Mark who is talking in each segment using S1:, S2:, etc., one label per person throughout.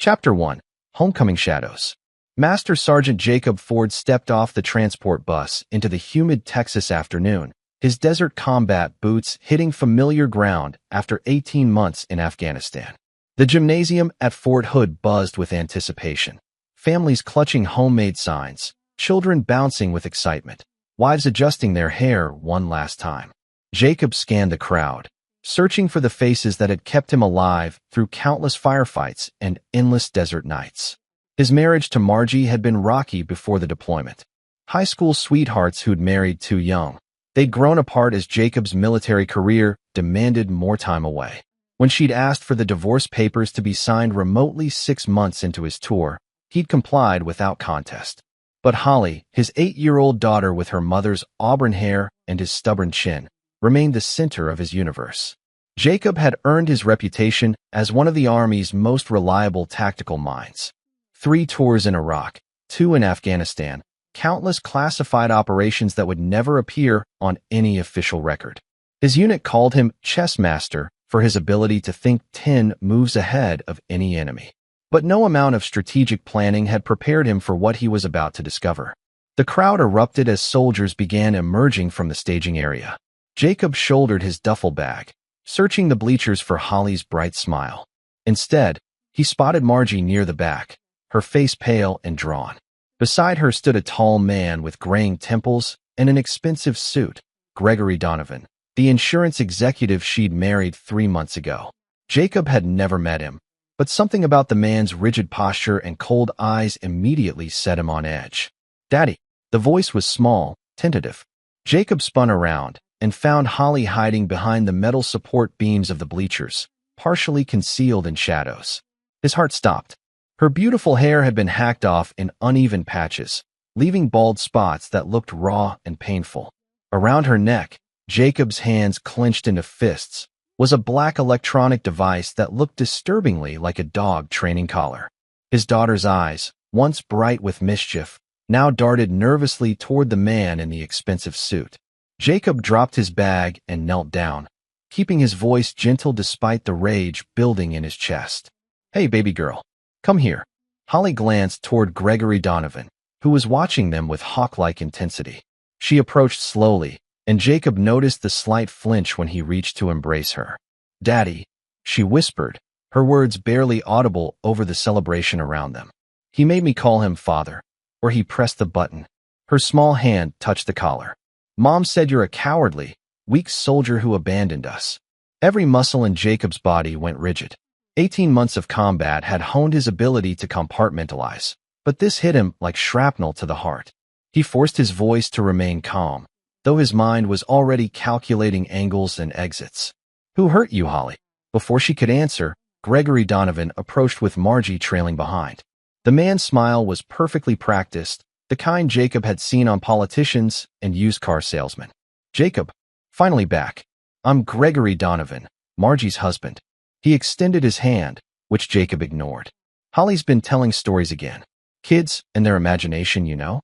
S1: Chapter 1. Homecoming Shadows. Master Sergeant Jacob Ford stepped off the transport bus into the humid Texas afternoon, his desert combat boots hitting familiar ground after 18 months in Afghanistan. The gymnasium at Fort Hood buzzed with anticipation. Families clutching homemade signs, children bouncing with excitement, wives adjusting their hair one last time. Jacob scanned the crowd, searching for the faces that had kept him alive through countless firefights and endless desert nights. His marriage to Margie had been rocky before the deployment. High school sweethearts who'd married too young. They'd grown apart as Jacob's military career demanded more time away. When she'd asked for the divorce papers to be signed remotely 6 months into his tour, he'd complied without contest. But Holly, his 8-year-old daughter with her mother's auburn hair and his stubborn chin, remained the center of his universe. Jacob had earned his reputation as one of the Army's most reliable tactical minds. 3 tours in Iraq, 2 in Afghanistan, countless classified operations that would never appear on any official record. His unit called him Chess Master for his ability to think 10 moves ahead of any enemy. But no amount of strategic planning had prepared him for what he was about to discover. The crowd erupted as soldiers began emerging from the staging area. Jacob shouldered his duffel bag, searching the bleachers for Holly's bright smile. Instead, he spotted Margie near the back, her face pale and drawn. Beside her stood a tall man with graying temples and an expensive suit, Gregory Donovan, the insurance executive she'd married 3 months ago. Jacob had never met him, but something about the man's rigid posture and cold eyes immediately set him on edge. "Daddy." The voice was small, tentative. Jacob spun around and found Holly hiding behind the metal support beams of the bleachers, partially concealed in shadows. His heart stopped. Her beautiful hair had been hacked off in uneven patches, leaving bald spots that looked raw and painful. Around her neck, Jacob's hands clenched into fists, was a black electronic device that looked disturbingly like a dog training collar. His daughter's eyes, once bright with mischief, now darted nervously toward the man in the expensive suit. Jacob dropped his bag and knelt down, keeping his voice gentle despite the rage building in his chest. "Hey, baby girl. Come here." Holly glanced toward Gregory Donovan, who was watching them with hawk-like intensity. She approached slowly, and Jacob noticed the slight flinch when he reached to embrace her. "Daddy," she whispered, her words barely audible over the celebration around them. "He made me call him father," or he pressed the button. Her small hand touched the collar. "Mom said you're a cowardly, weak soldier who abandoned us." Every muscle in Jacob's body went rigid. 18 months of combat had honed his ability to compartmentalize, but this hit him like shrapnel to the heart. He forced his voice to remain calm, though his mind was already calculating angles and exits. "Who hurt you, Holly?" Before she could answer, Gregory Donovan approached with Margie trailing behind. The man's smile was perfectly practiced, the kind Jacob had seen on politicians and used car salesmen. "Jacob, finally back. I'm Gregory Donovan, Margie's husband." He extended his hand, which Jacob ignored. "Holly's been telling stories again. Kids and their imagination, you know."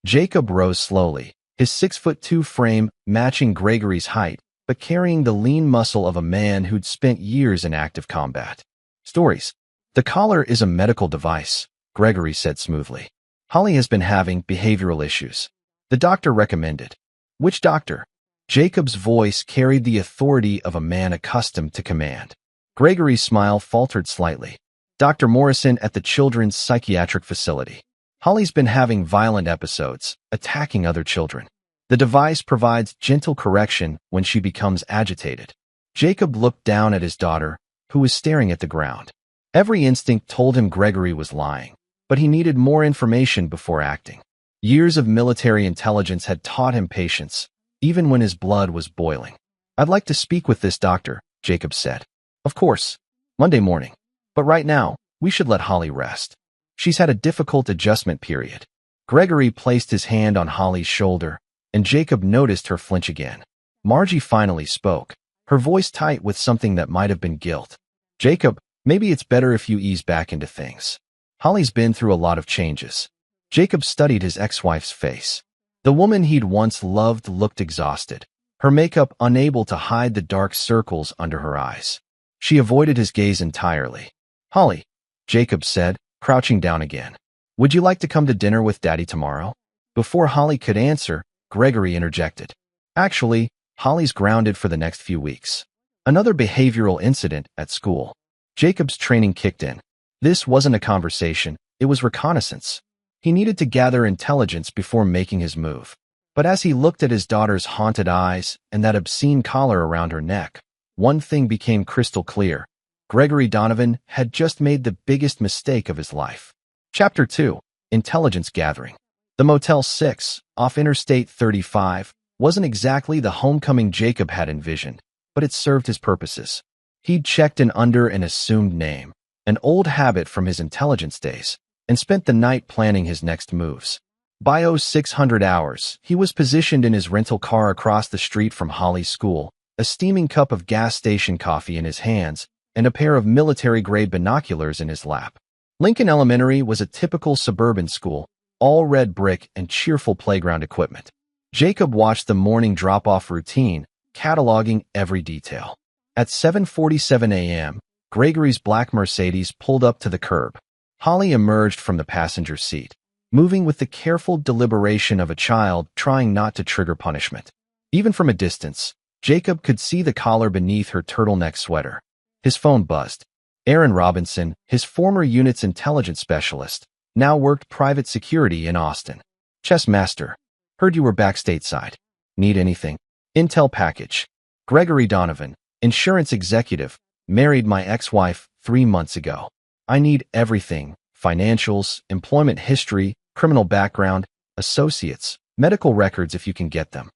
S1: Jacob rose slowly, his 6'2" frame matching Gregory's height, but carrying the lean muscle of a man who'd spent years in active combat. "Stories. The collar is a medical device," Gregory said smoothly. "Holly has been having behavioral issues. The doctor recommended." "Which doctor?" Jacob's voice carried the authority of a man accustomed to command. Gregory's smile faltered slightly. "Dr. Morrison at the Children's Psychiatric Facility. Holly's been having violent episodes, attacking other children. The device provides gentle correction when she becomes agitated." Jacob looked down at his daughter, who was staring at the ground. Every instinct told him Gregory was lying, but he needed more information before acting. Years of military intelligence had taught him patience, even when his blood was boiling. "I'd like to speak with this doctor," Jacob said. "Of course, Monday morning. But right now, we should let Holly rest. She's had a difficult adjustment period." Gregory placed his hand on Holly's shoulder, and Jacob noticed her flinch again. Margie finally spoke, her voice tight with something that might have been guilt. "Jacob, maybe it's better if you ease back into things. Holly's been through a lot of changes." Jacob studied his ex-wife's face. The woman he'd once loved looked exhausted, her makeup unable to hide the dark circles under her eyes. She avoided his gaze entirely. "Holly, Jacob said, crouching down again. Would you like to come to dinner with Daddy tomorrow? Before Holly could answer, Gregory interjected. Actually, Holly's grounded for the next few weeks. Another behavioral incident at school. Jacob's training kicked in. This wasn't a conversation, it was reconnaissance. He needed to gather intelligence before making his move. But as he looked at his daughter's haunted eyes and that obscene collar around her neck, one thing became crystal clear. Gregory Donovan had just made the biggest mistake of his life. Chapter 2. Intelligence Gathering. The Motel 6, off Interstate 35, wasn't exactly the homecoming Jacob had envisioned, but it served his purposes. He'd checked in under an assumed name, an old habit from his intelligence days, and spent the night planning his next moves. By 0600 hours, he was positioned in his rental car across the street from Holly's school, a steaming cup of gas station coffee in his hands, and a pair of military-grade binoculars in his lap. Lincoln Elementary was a typical suburban school, all red brick and cheerful playground equipment. Jacob watched the morning drop-off routine, cataloging every detail. At 7:47 a.m., Gregory's black Mercedes pulled up to the curb. Holly emerged from the passenger seat, moving with the careful deliberation of a child trying not to trigger punishment. Even from a distance, Jacob could see the collar beneath her turtleneck sweater. His phone buzzed. Aaron Robinson, his former unit's intelligence specialist, now worked private security in Austin. Chess Master. Heard you were back stateside. Need anything? Intel package. Gregory Donovan, insurance executive, married my ex-wife 3 months ago. I need everything: financials, employment history, criminal background, associates, medical records if you can get them.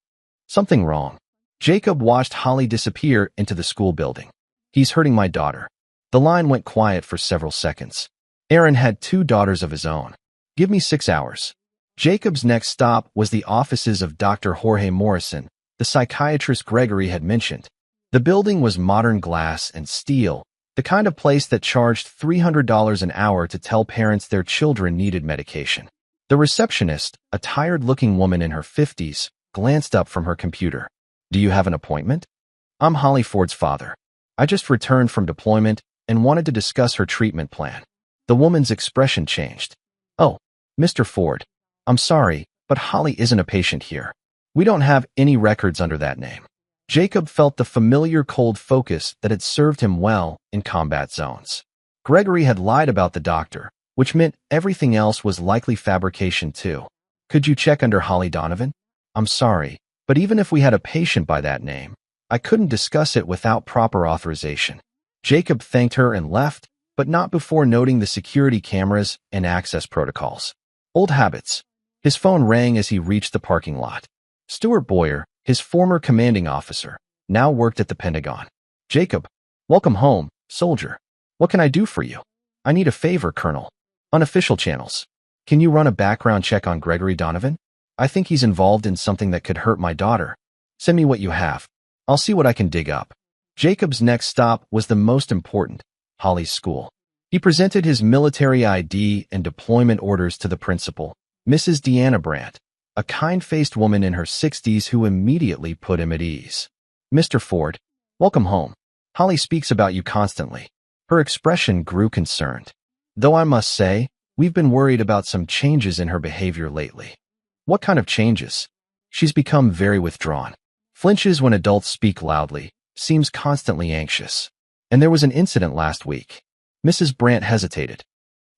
S1: Something wrong. Jacob watched Holly disappear into the school building. He's hurting my daughter. The line went quiet for several seconds. Aaron had 2 daughters of his own. Give me 6 hours. Jacob's next stop was the offices of Dr. Jorge Morrison, the psychiatrist Gregory had mentioned. The building was modern glass and steel, the kind of place that charged $300 an hour to tell parents their children needed medication. The receptionist, a tired-looking woman in her 50s, glanced up from her computer. Do you have an appointment? I'm Holly Ford's father. I just returned from deployment and wanted to discuss her treatment plan. The woman's expression changed. Oh, Mr. Ford. I'm sorry, but Holly isn't a patient here. We don't have any records under that name. Jacob felt the familiar cold focus that had served him well in combat zones. Gregory had lied about the doctor, which meant everything else was likely fabrication too. Could you check under Holly Donovan? I'm sorry, but even if we had a patient by that name, I couldn't discuss it without proper authorization. Jacob thanked her and left, but not before noting the security cameras and access protocols. Old habits. His phone rang as he reached the parking lot. Stuart Boyer, his former commanding officer, now worked at the Pentagon. Jacob, welcome home, soldier. What can I do for you? I need a favor, Colonel. Unofficial channels. Can you run a background check on Gregory Donovan? I think he's involved in something that could hurt my daughter. Send me what you have. I'll see what I can dig up. Jacob's next stop was the most important, Holly's school. He presented his military ID and deployment orders to the principal, Mrs. Deanna Brandt, a kind-faced woman in her 60s who immediately put him at ease. Mr. Ford, welcome home. Holly speaks about you constantly. Her expression grew concerned. Though I must say, we've been worried about some changes in her behavior lately. What kind of changes? She's become very withdrawn. Flinches when adults speak loudly, seems constantly anxious. And there was an incident last week. Mrs. Brandt hesitated.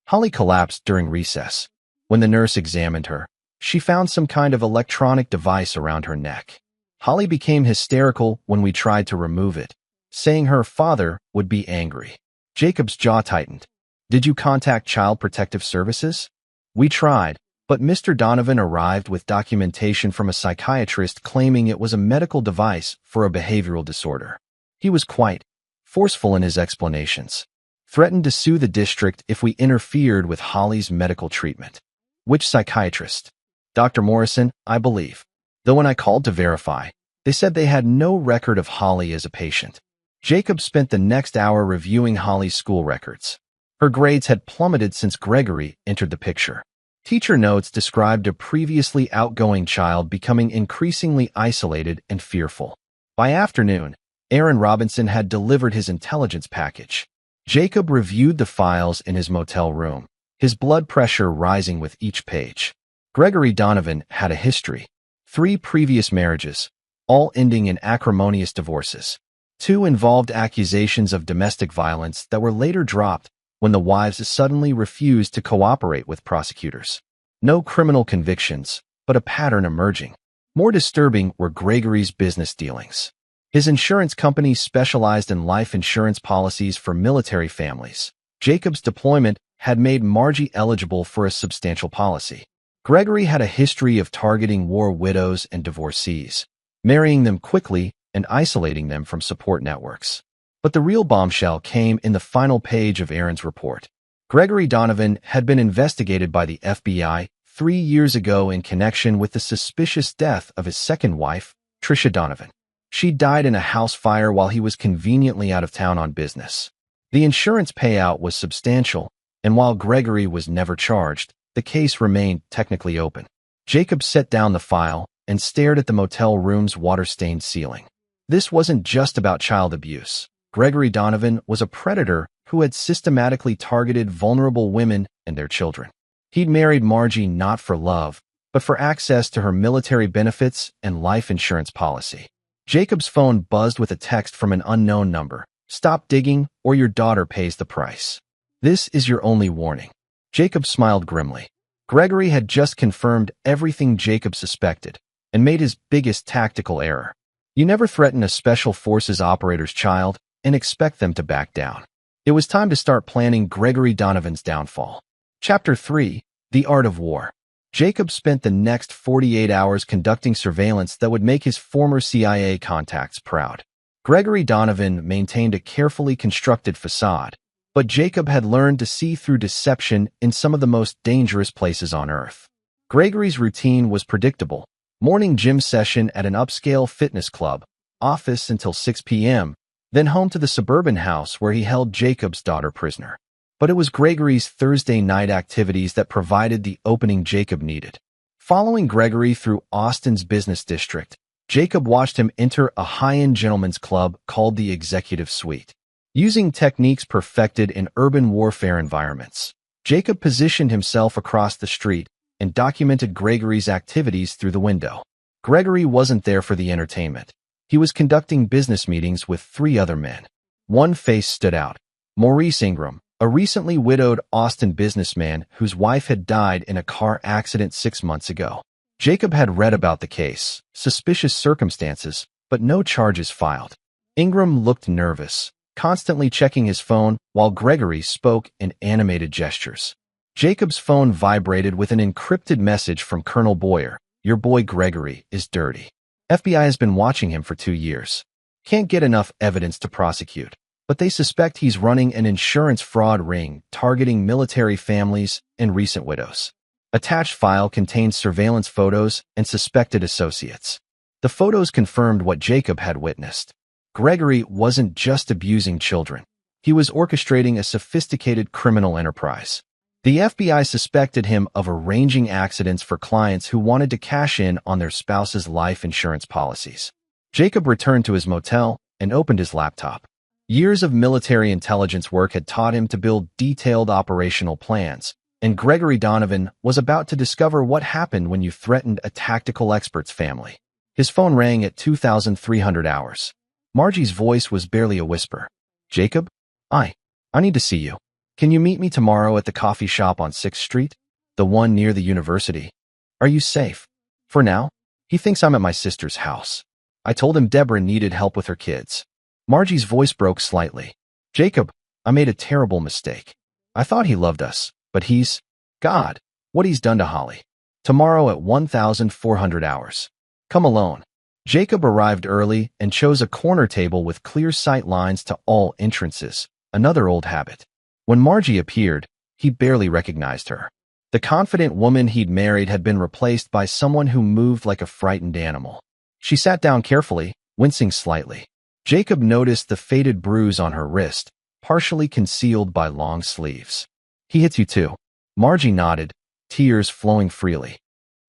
S1: Holly collapsed during recess. When the nurse examined her, she found some kind of electronic device around her neck. Holly became hysterical when we tried to remove it, saying her father would be angry. Jacob's jaw tightened. Did you contact Child Protective Services? We tried, but Mr. Donovan arrived with documentation from a psychiatrist claiming it was a medical device for a behavioral disorder. He was quite forceful in his explanations. Threatened to sue the district if we interfered with Holly's medical treatment. Which psychiatrist? Dr. Morrison, I believe. Though when I called to verify, they said they had no record of Holly as a patient. Jacob spent the next hour reviewing Holly's school records. Her grades had plummeted since Gregory entered the picture. Teacher notes described a previously outgoing child becoming increasingly isolated and fearful. By afternoon, Aaron Robinson had delivered his intelligence package. Jacob reviewed the files in his motel room, his blood pressure rising with each page. Gregory Donovan had a history. 3 previous marriages, all ending in acrimonious divorces. 2 involved accusations of domestic violence that were later dropped when the wives suddenly refused to cooperate with prosecutors. No criminal convictions, but a pattern emerging. More disturbing were Gregory's business dealings. His insurance company specialized in life insurance policies for military families. Jacob's deployment had made Margie eligible for a substantial policy. Gregory had a history of targeting war widows and divorcees, marrying them quickly and isolating them from support networks. But the real bombshell came in the final page of Aaron's report. Gregory Donovan had been investigated by the FBI 3 years ago in connection with the suspicious death of his second wife, Tricia Donovan. She died in a house fire while he was conveniently out of town on business. The insurance payout was substantial, and while Gregory was never charged, the case remained technically open. Jacob set down the file and stared at the motel room's water-stained ceiling. This wasn't just about child abuse. Gregory Donovan was a predator who had systematically targeted vulnerable women and their children. He'd married Margie not for love, but for access to her military benefits and life insurance policy. Jacob's phone buzzed with a text from an unknown number. "Stop digging, or your daughter pays the price. This is your only warning." Jacob smiled grimly. Gregory had just confirmed everything Jacob suspected and made his biggest tactical error. You never threaten a special forces operator's child and expect them to back down. It was time to start planning Gregory Donovan's downfall. Chapter 3: The Art of War. Jacob spent the next 48 hours conducting surveillance that would make his former CIA contacts proud. Gregory Donovan maintained a carefully constructed facade, but Jacob had learned to see through deception in some of the most dangerous places on Earth. Gregory's routine was predictable. Morning gym session at an upscale fitness club, office until 6 p.m., then home to the suburban house where he held Jacob's daughter prisoner. But it was Gregory's Thursday night activities that provided the opening Jacob needed. Following Gregory through Austin's business district, Jacob watched him enter a high-end gentleman's club called the Executive Suite. Using techniques perfected in urban warfare environments, Jacob positioned himself across the street and documented Gregory's activities through the window. Gregory wasn't there for the entertainment. He was conducting business meetings with 3 other men. One face stood out: Maurice Ingram, a recently widowed Austin businessman whose wife had died in a car accident 6 months ago. Jacob had read about the case, suspicious circumstances, but no charges filed. Ingram looked nervous, constantly checking his phone while Gregory spoke in animated gestures. Jacob's phone vibrated with an encrypted message from Colonel Boyer. "Your boy Gregory is dirty. FBI has been watching him for 2 years. Can't get enough evidence to prosecute, but they suspect he's running an insurance fraud ring targeting military families and recent widows." Attached file contained surveillance photos and suspected associates. The photos confirmed what Jacob had witnessed. Gregory wasn't just abusing children. He was orchestrating a sophisticated criminal enterprise. The FBI suspected him of arranging accidents for clients who wanted to cash in on their spouse's life insurance policies. Jacob returned to his motel and opened his laptop. Years of military intelligence work had taught him to build detailed operational plans, and Gregory Donovan was about to discover what happened when you threatened a tactical expert's family. His phone rang at 2,300 hours. Margie's voice was barely a whisper. "Jacob? I need to see you. Can you meet me tomorrow at the coffee shop on 6th Street? The one near the university. Are you safe?" "For now. He thinks I'm at my sister's house. I told him Deborah needed help with her kids." Margie's voice broke slightly. "Jacob, I made a terrible mistake. I thought he loved us, but God, what he's done to Holly. Tomorrow at 1,400 hours. Come alone." Jacob arrived early and chose a corner table with clear sight lines to all entrances, another old habit. When Margie appeared, he barely recognized her. The confident woman he'd married had been replaced by someone who moved like a frightened animal. She sat down carefully, wincing slightly. Jacob noticed the faded bruise on her wrist, partially concealed by long sleeves. "He hits you too." Margie nodded, tears flowing freely.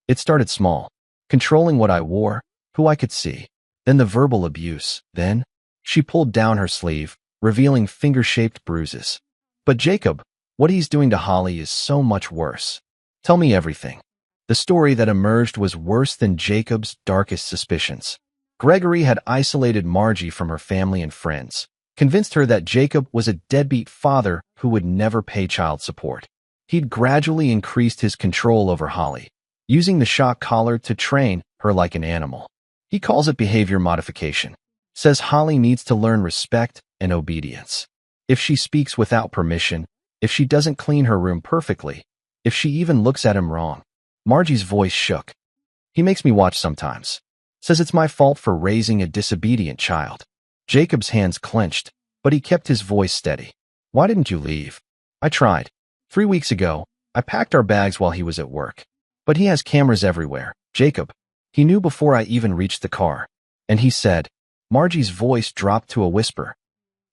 S1: "It started small, controlling what I wore, who I could see. Then the verbal abuse. Then," she pulled down her sleeve, revealing finger-shaped bruises. But Jacob, what he's doing to Holly is so much worse. Tell me everything. The story that emerged was worse than Jacob's darkest suspicions. Gregory had isolated Margie from her family and friends, convinced her that Jacob was a deadbeat father who would never pay child support. He'd gradually increased his control over Holly, using the shock collar to train her like an animal. He calls it behavior modification. Says Holly needs to learn respect and obedience. If she speaks without permission, if she doesn't clean her room perfectly, if she even looks at him wrong. Margie's voice shook. He makes me watch sometimes. Says it's my fault for raising a disobedient child. Jacob's hands clenched, but he kept his voice steady. Why didn't you leave? I tried. 3 weeks ago, I packed our bags while he was at work. But he has cameras everywhere. Jacob. He knew before I even reached the car. And he said, Margie's voice dropped to a whisper.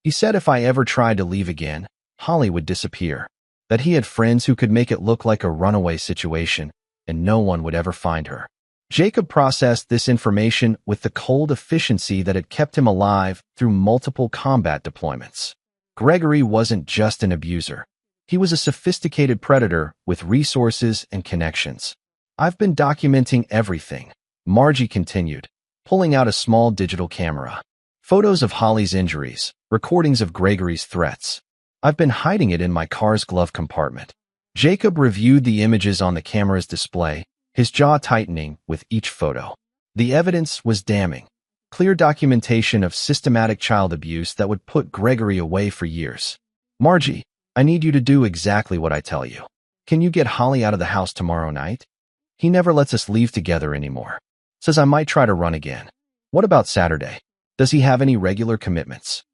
S1: He said if I ever tried to leave again, Holly would disappear. That he had friends who could make it look like a runaway situation, and no one would ever find her. Jacob processed this information with the cold efficiency that had kept him alive through multiple combat deployments. Gregory wasn't just an abuser. He was a sophisticated predator with resources and connections. I've been documenting everything, Margie continued, pulling out a small digital camera. Photos of Holly's injuries, recordings of Gregory's threats. I've been hiding it in my car's glove compartment. Jacob reviewed the images on the camera's display, his jaw tightening with each photo. The evidence was damning. Clear documentation of systematic child abuse that would put Gregory away for years. Margie, I need you to do exactly what I tell you. Can you get Holly out of the house tomorrow night? He never lets us leave together anymore. Says I might try to run again. What about Saturday? Does he have any regular commitments?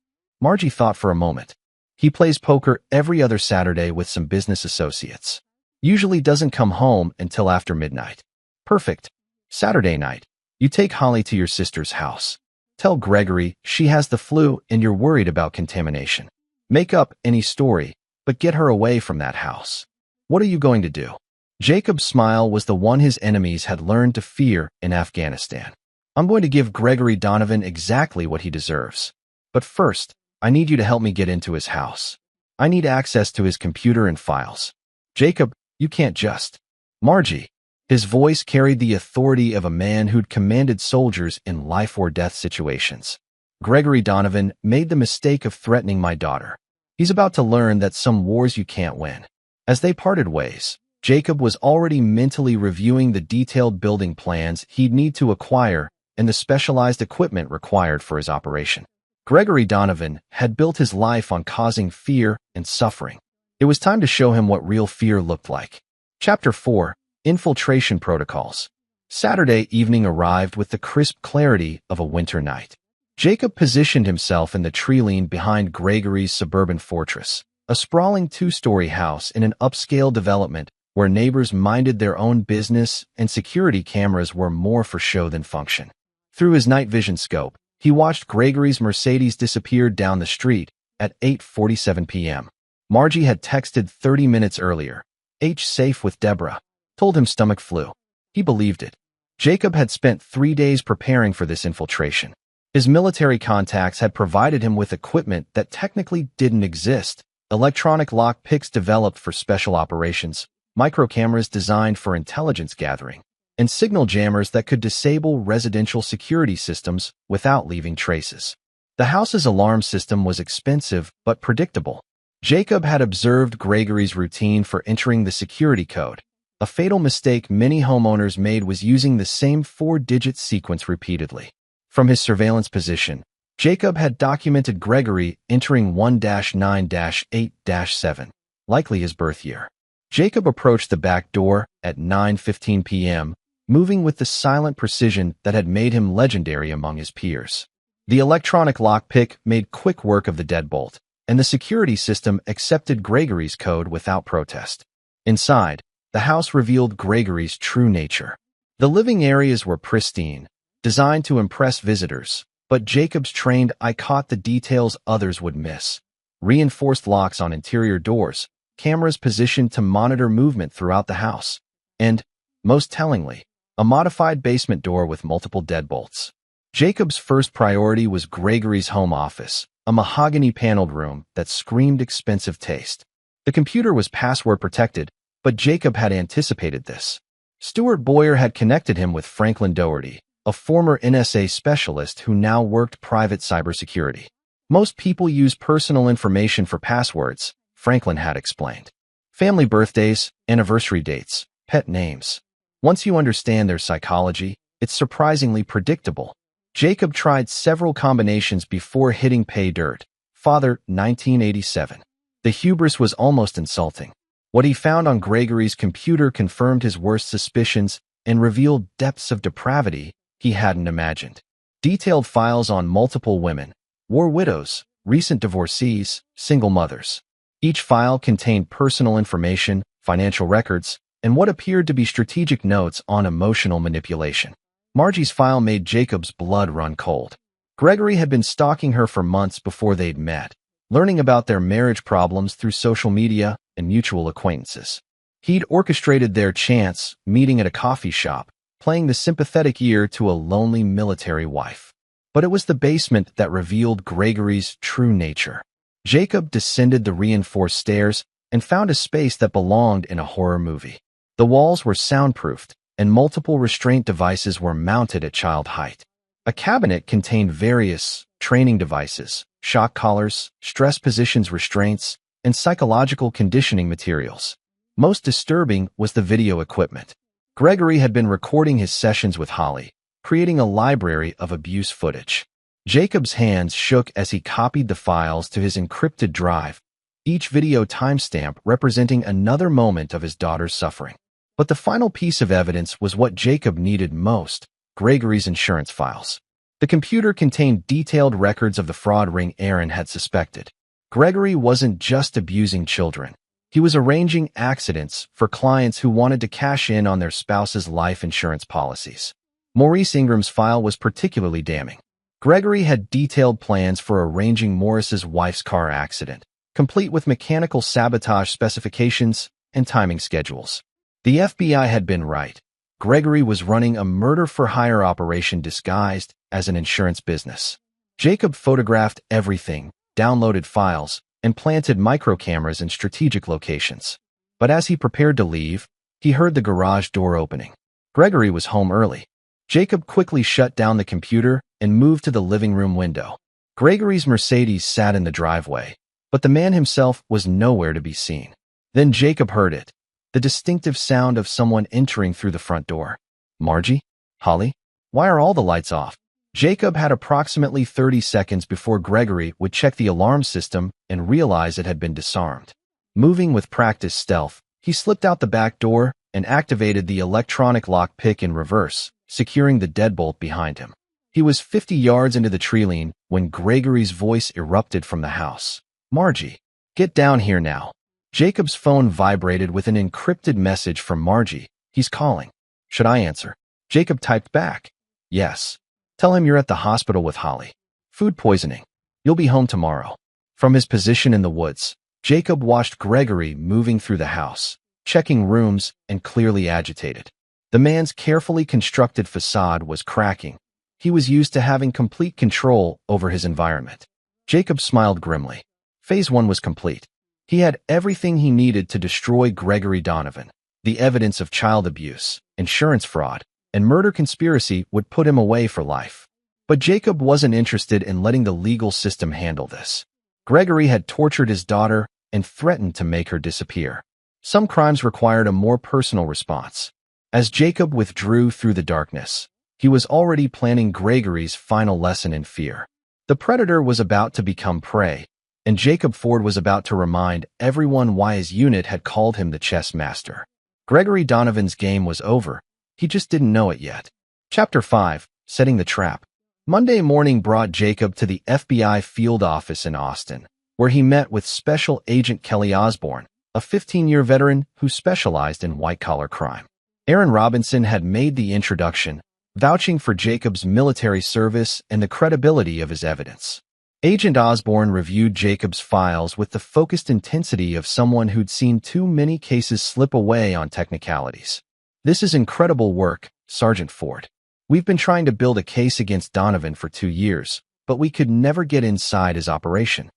S1: Margie thought for a moment. He plays poker every other Saturday with some business associates. Usually doesn't come home until after midnight. Perfect. Saturday night, you take Holly to your sister's house. Tell Gregory she has the flu and you're worried about contamination. Make up any story, but get her away from that house. What are you going to do? Jacob's smile was the one his enemies had learned to fear in Afghanistan. I'm going to give Gregory Donovan exactly what he deserves. But first, I need you to help me get into his house. I need access to his computer and files. Jacob, you can't just. Margie. His voice carried the authority of a man who'd commanded soldiers in life-or-death situations. Gregory Donovan made the mistake of threatening my daughter. He's about to learn that some wars you can't win. As they parted ways, Jacob was already mentally reviewing the detailed building plans he'd need to acquire and the specialized equipment required for his operation. Gregory Donovan had built his life on causing fear and suffering. It was time to show him what real fear looked like. Chapter 4. Infiltration Protocols. Saturday evening arrived with the crisp clarity of a winter night. Jacob positioned himself in the tree line behind Gregory's suburban fortress, a sprawling 2-story house in an upscale development where neighbors minded their own business and security cameras were more for show than function. Through his night vision scope, he watched Gregory's Mercedes disappear down the street at 8:47 p.m. Margie had texted 30 minutes earlier, H safe with Deborah, told him stomach flu. He believed it. Jacob had spent 3 days preparing for this infiltration. His military contacts had provided him with equipment that technically didn't exist, electronic lock picks developed for special operations, micro cameras designed for intelligence gathering, and signal jammers that could disable residential security systems without leaving traces. The house's alarm system was expensive but predictable. Jacob had observed Gregory's routine for entering the security code. A fatal mistake many homeowners made was using the same 4-digit sequence repeatedly. From his surveillance position, Jacob had documented Gregory entering 1-9-8-7, likely his birth year. Jacob approached the back door at 9:15 p.m., moving with the silent precision that had made him legendary among his peers. The electronic lockpick made quick work of the deadbolt, and the security system accepted Gregory's code without protest. Inside, the house revealed Gregory's true nature. The living areas were pristine, designed to impress visitors, but Jacob's trained eye caught the details others would miss. Reinforced locks on interior doors, cameras positioned to monitor movement throughout the house, and, most tellingly, a modified basement door with multiple deadbolts. Jacob's first priority was Gregory's home office, a mahogany-paneled room that screamed expensive taste. The computer was password protected, but Jacob had anticipated this. Stuart Boyer had connected him with Franklin Doherty, a former NSA specialist who now worked private cybersecurity. Most people use personal information for passwords, Franklin had explained. Family birthdays, anniversary dates, pet names. Once you understand their psychology, it's surprisingly predictable. Jacob tried several combinations before hitting pay dirt. Father, 1987. The hubris was almost insulting. What he found on Gregory's computer confirmed his worst suspicions and revealed depths of depravity he hadn't imagined. Detailed files on multiple women, war widows, recent divorcees, single mothers. Each file contained personal information, financial records, and what appeared to be strategic notes on emotional manipulation. Margie's file made Jacob's blood run cold. Gregory had been stalking her for months before they'd met, learning about their marriage problems through social media and mutual acquaintances. He'd orchestrated their chance meeting at a coffee shop, playing the sympathetic ear to a lonely military wife. But it was the basement that revealed Gregory's true nature. Jacob descended the reinforced stairs and found a space that belonged in a horror movie. The walls were soundproofed, and multiple restraint devices were mounted at child height. A cabinet contained various training devices, shock collars, stress positions restraints, and psychological conditioning materials. Most disturbing was the video equipment. Gregory had been recording his sessions with Holly, creating a library of abuse footage. Jacob's hands shook as he copied the files to his encrypted drive, each video timestamp representing another moment of his daughter's suffering. But the final piece of evidence was what Jacob needed most: Gregory's insurance files. The computer contained detailed records of the fraud ring Aaron had suspected. Gregory wasn't just abusing children. He was arranging accidents for clients who wanted to cash in on their spouse's life insurance policies. Maurice Ingram's file was particularly damning. Gregory had detailed plans for arranging Morris's wife's car accident, complete with mechanical sabotage specifications and timing schedules. The FBI had been right. Gregory was running a murder-for-hire operation disguised as an insurance business. Jacob photographed everything, downloaded files, and planted microcameras in strategic locations. But as he prepared to leave, he heard the garage door opening. Gregory was home early. Jacob quickly shut down the computer and moved to the living room window. Gregory's Mercedes sat in the driveway, but the man himself was nowhere to be seen. Then Jacob heard it. The distinctive sound of someone entering through the front door. Margie? Holly? Why are all the lights off? Jacob had approximately 30 seconds before Gregory would check the alarm system and realize it had been disarmed. Moving with practiced stealth, he slipped out the back door and activated the electronic lockpick in reverse, securing the deadbolt behind him. He was 50 yards into the tree line when Gregory's voice erupted from the house. Margie, get down here now. Jacob's phone vibrated with an encrypted message from Margie. He's calling. Should I answer? Jacob typed back. Yes. Tell him you're at the hospital with Holly. Food poisoning. You'll be home tomorrow. From his position in the woods, Jacob watched Gregory moving through the house, checking rooms and clearly agitated. The man's carefully constructed facade was cracking. He was used to having complete control over his environment. Jacob smiled grimly. Phase 1 was complete. He had everything he needed to destroy Gregory Donovan. The evidence of child abuse, insurance fraud, and murder conspiracy would put him away for life. But Jacob wasn't interested in letting the legal system handle this. Gregory had tortured his daughter and threatened to make her disappear. Some crimes required a more personal response. As Jacob withdrew through the darkness, he was already planning Gregory's final lesson in fear. The predator was about to become prey, and Jacob Ford was about to remind everyone why his unit had called him the chess master. Gregory Donovan's game was over. He just didn't know it yet. Chapter 5, Setting the Trap. Monday morning brought Jacob to the FBI field office in Austin, where he met with Special Agent Kelly Osborne, a 15-year veteran who specialized in white-collar crime. Aaron Robinson had made the introduction, vouching for Jacob's military service and the credibility of his evidence. Agent Osborne reviewed Jacob's files with the focused intensity of someone who'd seen too many cases slip away on technicalities. This is incredible work, Sergeant Ford. We've been trying to build a case against Donovan for 2 years, but we could never get inside his operation.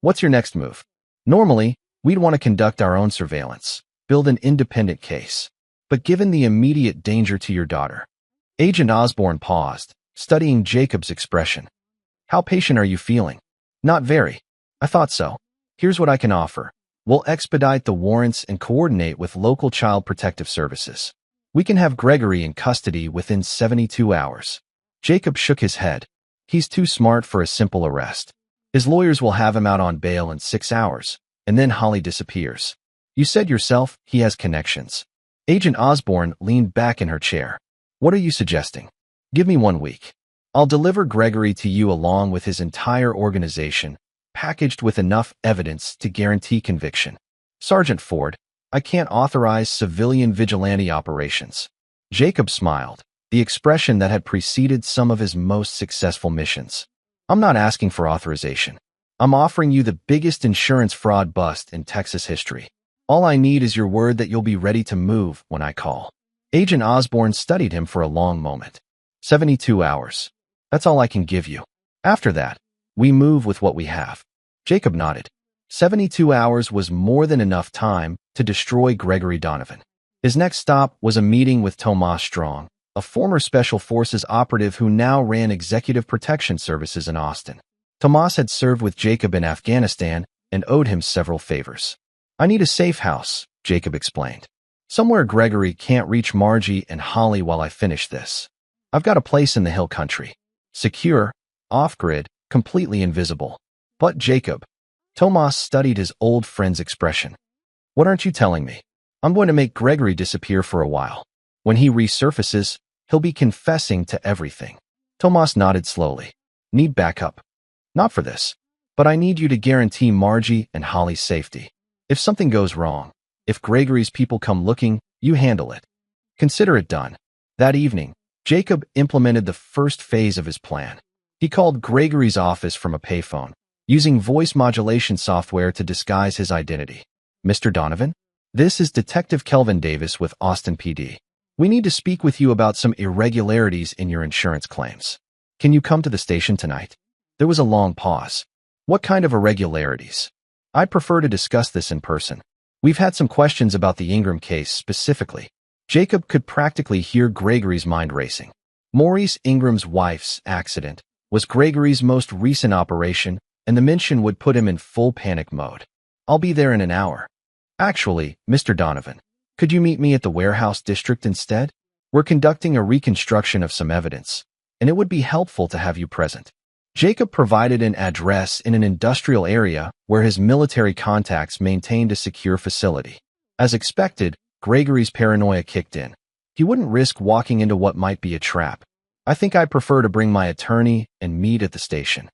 S1: What's your next move? Normally, we'd want to conduct our own surveillance, build an independent case. But given the immediate danger to your daughter, Agent Osborne paused, studying Jacob's expression. How patient are you feeling? Not very. I thought so. Here's what I can offer. We'll expedite the warrants and coordinate with local child protective services. We can have Gregory in custody within 72 hours. Jacob shook his head. He's too smart for a simple arrest. His lawyers will have him out on bail in 6 hours, and then Holly disappears. You said yourself he has connections. Agent Osborne leaned back in her chair. What are you suggesting? Give me 1 week. I'll deliver Gregory to you along with his entire organization, packaged with enough evidence to guarantee conviction. Sergeant Ford, I can't authorize civilian vigilante operations. Jacob smiled, the expression that had preceded some of his most successful missions. I'm not asking for authorization. I'm offering you the biggest insurance fraud bust in Texas history. All I need is your word that you'll be ready to move when I call. Agent Osborne studied him for a long moment. 72 hours. That's all I can give you. After that, we move with what we have. Jacob nodded. 72 hours was more than enough time to destroy Gregory Donovan. His next stop was a meeting with Tomas Strong, a former Special Forces operative who now ran Executive Protection Services in Austin. Tomas had served with Jacob in Afghanistan and owed him several favors. I need a safe house, Jacob explained. Somewhere Gregory can't reach Margie and Holly while I finish this. I've got a place in the hill country. Secure, off-grid, completely invisible. But Jacob. Tomas studied his old friend's expression. What aren't you telling me? I'm going to make Gregory disappear for a while. When he resurfaces, he'll be confessing to everything. Tomas nodded slowly. Need backup. Not for this. But I need you to guarantee Margie and Holly's safety. If something goes wrong, if Gregory's people come looking, you handle it. Consider it done. That evening, Jacob implemented the first phase of his plan. He called Gregory's office from a payphone, using voice modulation software to disguise his identity. Mr. Donovan? This is Detective Kelvin Davis with Austin PD. We need to speak with you about some irregularities in your insurance claims. Can you come to the station tonight? There was a long pause. What kind of irregularities? I'd prefer to discuss this in person. We've had some questions about the Ingram case specifically. Jacob could practically hear Gregory's mind racing. Maurice Ingram's wife's accident was Gregory's most recent operation, and the mention would put him in full panic mode. I'll be there in an hour. Actually, Mr. Donovan, could you meet me at the warehouse district instead? We're conducting a reconstruction of some evidence, and it would be helpful to have you present. Jacob provided an address in an industrial area where his military contacts maintained a secure facility. As expected, Gregory's paranoia kicked in. He wouldn't risk walking into what might be a trap. I think I'd prefer to bring my attorney and meet at the station.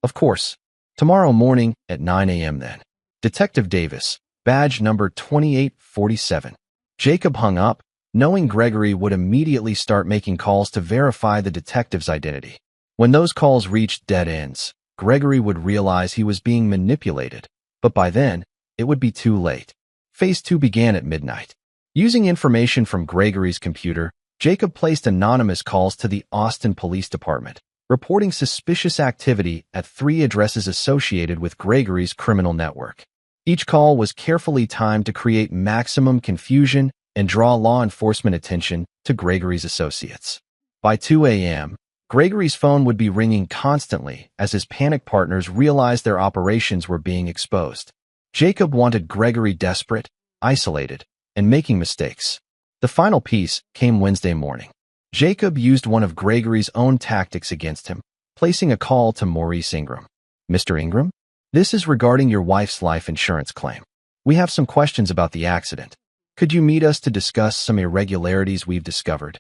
S1: Of course. Tomorrow morning at 9 a.m. then. Detective Davis, badge number 2847. Jacob hung up, knowing Gregory would immediately start making calls to verify the detective's identity. When those calls reached dead ends, Gregory would realize he was being manipulated, but by then, it would be too late. Phase 2 began at midnight. Using information from Gregory's computer, Jacob placed anonymous calls to the Austin Police Department, reporting suspicious activity at 3 addresses associated with Gregory's criminal network. Each call was carefully timed to create maximum confusion and draw law enforcement attention to Gregory's associates. By 2 a.m., Gregory's phone would be ringing constantly as his panic partners realized their operations were being exposed. Jacob wanted Gregory desperate, isolated, and making mistakes. The final piece came Wednesday morning. Jacob used one of Gregory's own tactics against him, placing a call to Maurice Ingram. Mr. Ingram? This is regarding your wife's life insurance claim. We have some questions about the accident. Could you meet us to discuss some irregularities we've discovered?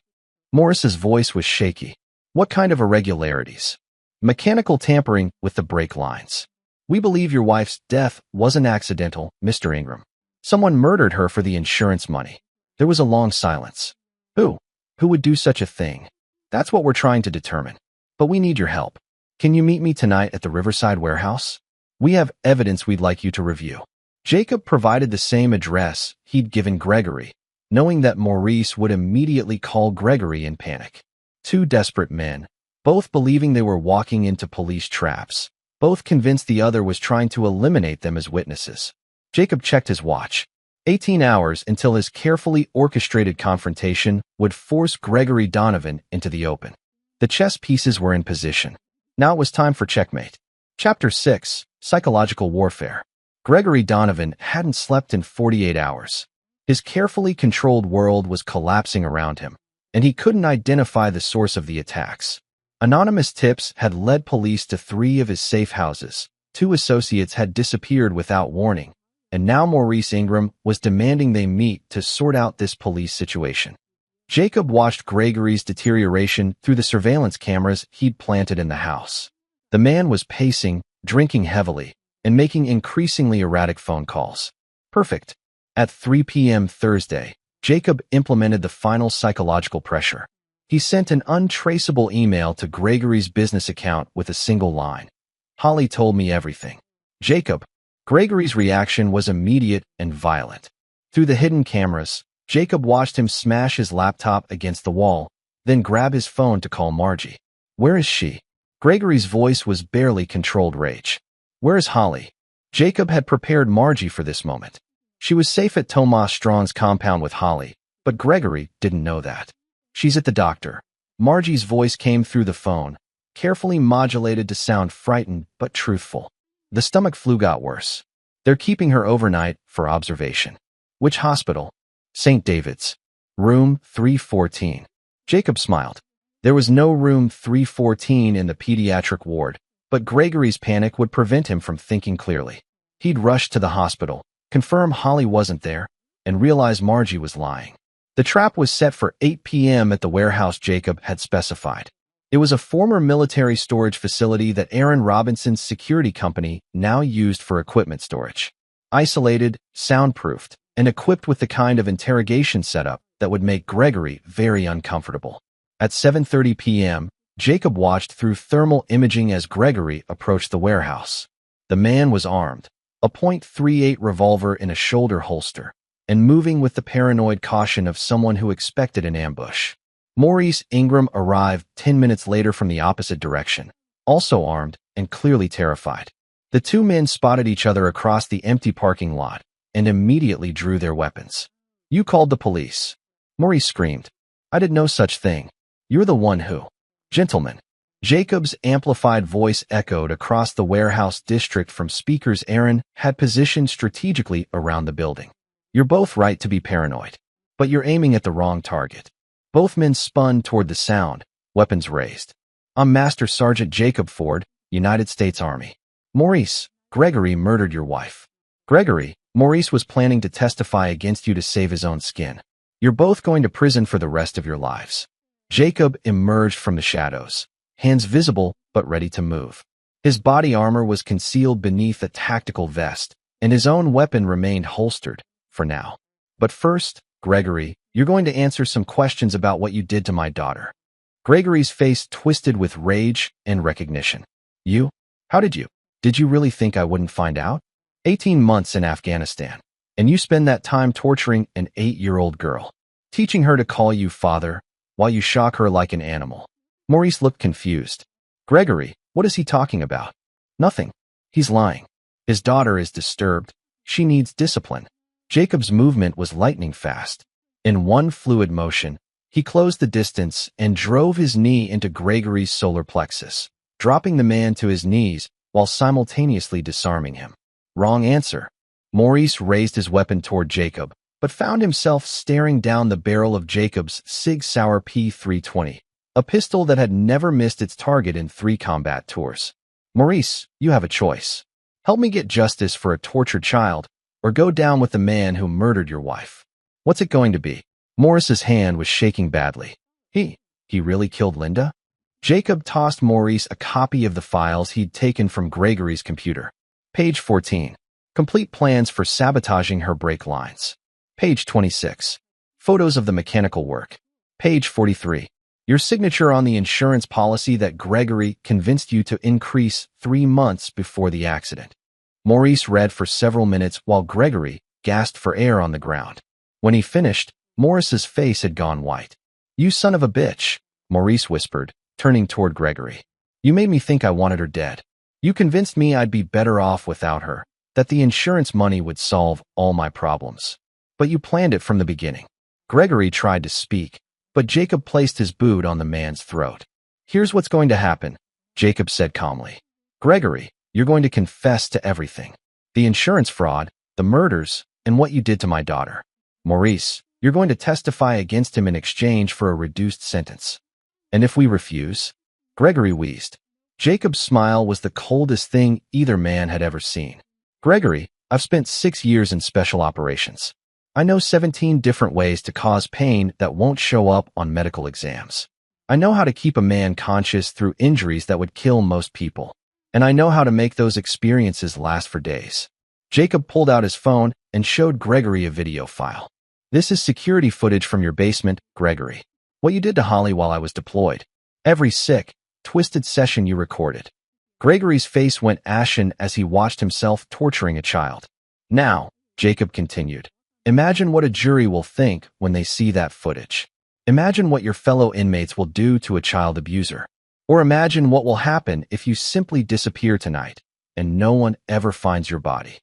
S1: Morris's voice was shaky. What kind of irregularities? Mechanical tampering with the brake lines. We believe your wife's death wasn't accidental, Mr. Ingram. Someone murdered her for the insurance money. There was a long silence. Who? Who would do such a thing? That's what we're trying to determine. But we need your help. Can you meet me tonight at the Riverside warehouse? We have evidence we'd like you to review. Jacob provided the same address he'd given Gregory, knowing that Maurice would immediately call Gregory in panic. 2 desperate men, both believing they were walking into police traps, both convinced the other was trying to eliminate them as witnesses. Jacob checked his watch. 18 hours until his carefully orchestrated confrontation would force Gregory Donovan into the open. The chess pieces were in position. Now it was time for checkmate. Chapter 6: Psychological Warfare. Gregory Donovan hadn't slept in 48 hours. His carefully controlled world was collapsing around him, and he couldn't identify the source of the attacks. Anonymous tips had led police to 3 of his safe houses. 2 associates had disappeared without warning, and now Maurice Ingram was demanding they meet to sort out this police situation. Jacob watched Gregory's deterioration through the surveillance cameras he'd planted in the house. The man was pacing, drinking heavily, and making increasingly erratic phone calls. Perfect. At 3 p.m. Thursday, Jacob implemented the final psychological pressure. He sent an untraceable email to Gregory's business account with a single line. "Holly told me everything." Jacob. Gregory's reaction was immediate and violent. Through the hidden cameras, Jacob watched him smash his laptop against the wall, then grab his phone to call Margie. "Where is she?" Gregory's voice was barely controlled rage. "Where is Holly?" Jacob had prepared Margie for this moment. She was safe at Tomas Strawn's compound with Holly, but Gregory didn't know that. "She's at the doctor." Margie's voice came through the phone, carefully modulated to sound frightened but truthful. "The stomach flu got worse. They're keeping her overnight for observation." "Which hospital?" "St. David's. Room 314. Jacob smiled. There was no room 314 in the pediatric ward, but Gregory's panic would prevent him from thinking clearly. He'd rush to the hospital, confirm Holly wasn't there, and realize Margie was lying. The trap was set for 8 p.m. at the warehouse Jacob had specified. It was a former military storage facility that Aaron Robinson's security company now used for equipment storage. Isolated, soundproofed, and equipped with the kind of interrogation setup that would make Gregory very uncomfortable. At 7:30 p.m., Jacob watched through thermal imaging as Gregory approached the warehouse. The man was armed, a .38 revolver in a shoulder holster, and moving with the paranoid caution of someone who expected an ambush. Maurice Ingram arrived 10 minutes later from the opposite direction, also armed and clearly terrified. The 2 men spotted each other across the empty parking lot and immediately drew their weapons. "You called the police." Maurice screamed. "I did no such thing. You're the one who—" "Gentlemen." Jacob's amplified voice echoed across the warehouse district from speakers Aaron had positioned strategically around the building. "You're both right to be paranoid, but you're aiming at the wrong target." Both men spun toward the sound, weapons raised. "I'm Master Sergeant Jacob Ford, United States Army." "Maurice, Gregory murdered your wife." "Gregory, Maurice was planning to testify against you to save his own skin. You're both going to prison for the rest of your lives." Jacob emerged from the shadows, hands visible but ready to move. His body armor was concealed beneath a tactical vest, and his own weapon remained holstered, for now. "But first, Gregory, you're going to answer some questions about what you did to my daughter." Gregory's face twisted with rage and recognition. "You? How did you? Did you really think I wouldn't find out? 18 months in Afghanistan, and you spend that time torturing an 8-year-old girl, teaching her to call you father, while you shock her like an animal." Maurice looked confused. "Gregory, what is he talking about?" "Nothing. He's lying. His daughter is disturbed. She needs discipline." Jacob's movement was lightning fast. In one fluid motion, he closed the distance and drove his knee into Gregory's solar plexus, dropping the man to his knees while simultaneously disarming him. "Wrong answer." Maurice raised his weapon toward Jacob, but found himself staring down the barrel of Jacob's Sig Sauer P320, a pistol that had never missed its target in 3 combat tours. "Maurice, you have a choice. Help me get justice for a tortured child, or go down with the man who murdered your wife. What's it going to be?" Maurice's hand was shaking badly. He really killed Linda? Jacob tossed Maurice a copy of the files he'd taken from Gregory's computer. Page 14. Complete plans for sabotaging her brake lines. Page 26. Photos of the mechanical work. Page 43. Your signature on the insurance policy that Gregory convinced you to increase 3 months before the accident. Maurice read for several minutes while Gregory gasped for air on the ground. When he finished, Maurice's face had gone white. "You son of a bitch," Maurice whispered, turning toward Gregory. You made me think I wanted her dead. You convinced me I'd be better off without her, that the insurance money would solve all my problems. But you planned it from the beginning. Gregory tried to speak, but Jacob placed his boot on the man's throat. Here's what's going to happen, Jacob said calmly. Gregory, you're going to confess to everything. The insurance fraud, the murders, and what you did to my daughter. Maurice, you're going to testify against him in exchange for a reduced sentence. And if we refuse? Gregory wheezed. Jacob's smile was the coldest thing either man had ever seen. Gregory, I've spent 6 years in special operations. I know 17 different ways to cause pain that won't show up on medical exams. I know how to keep a man conscious through injuries that would kill most people. And I know how to make those experiences last for days. Jacob pulled out his phone and showed Gregory a video file. This is security footage from your basement, Gregory. What you did to Holly while I was deployed. Every sick, twisted session you recorded. Gregory's face went ashen as he watched himself torturing a child. Now, Jacob continued, imagine what a jury will think when they see that footage. Imagine what your fellow inmates will do to a child abuser. Or imagine what will happen if you simply disappear tonight and no one ever finds your body.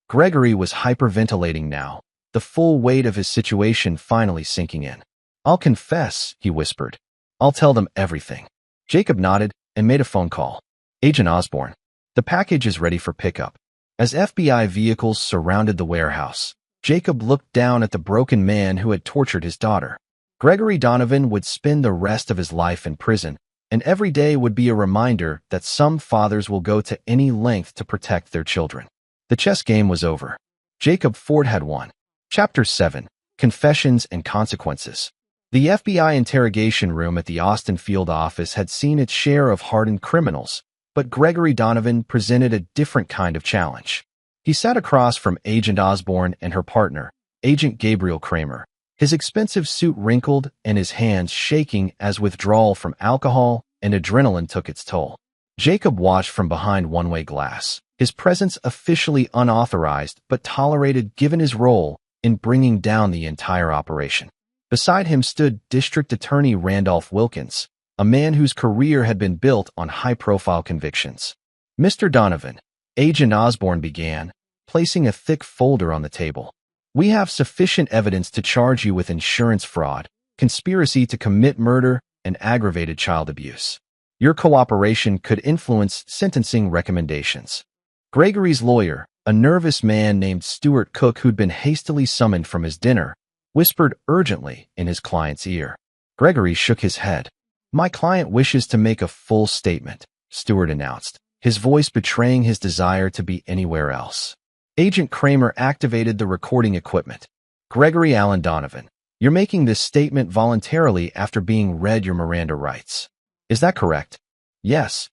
S1: Gregory was hyperventilating now, the full weight of his situation finally sinking in. I'll confess, he whispered. I'll tell them everything. Jacob nodded and made a phone call. Agent Osborne, the package is ready for pickup. As FBI vehicles surrounded the warehouse, Jacob looked down at the broken man who had tortured his daughter. Gregory Donovan would spend the rest of his life in prison, and every day would be a reminder that some fathers will go to any length to protect their children. The chess game was over. Jacob Ford had won. Chapter 7. Confessions and Consequences. The FBI interrogation room at the Austin field office had seen its share of hardened criminals, but Gregory Donovan presented a different kind of challenge. He sat across from Agent Osborne and her partner, Agent Gabriel Kramer, his expensive suit wrinkled and his hands shaking as withdrawal from alcohol and adrenaline took its toll. Jacob watched from behind one-way glass, his presence officially unauthorized but tolerated given his role in bringing down the entire operation. Beside him stood District Attorney Randolph Wilkins, a man whose career had been built on high-profile convictions. Mr. Donovan, Agent Osborne began, placing a thick folder on the table. We have sufficient evidence to charge you with insurance fraud, conspiracy to commit murder, and aggravated child abuse. Your cooperation could influence sentencing recommendations. Gregory's lawyer, a nervous man named Stuart Cook who'd been hastily summoned from his dinner, whispered urgently in his client's ear. Gregory shook his head. My client wishes to make a full statement, Stuart announced, his voice betraying his desire to be anywhere else. Agent Kramer activated the recording equipment. Gregory Allen Donovan, you're making this statement voluntarily after being read your Miranda rights. Is that correct? Yes.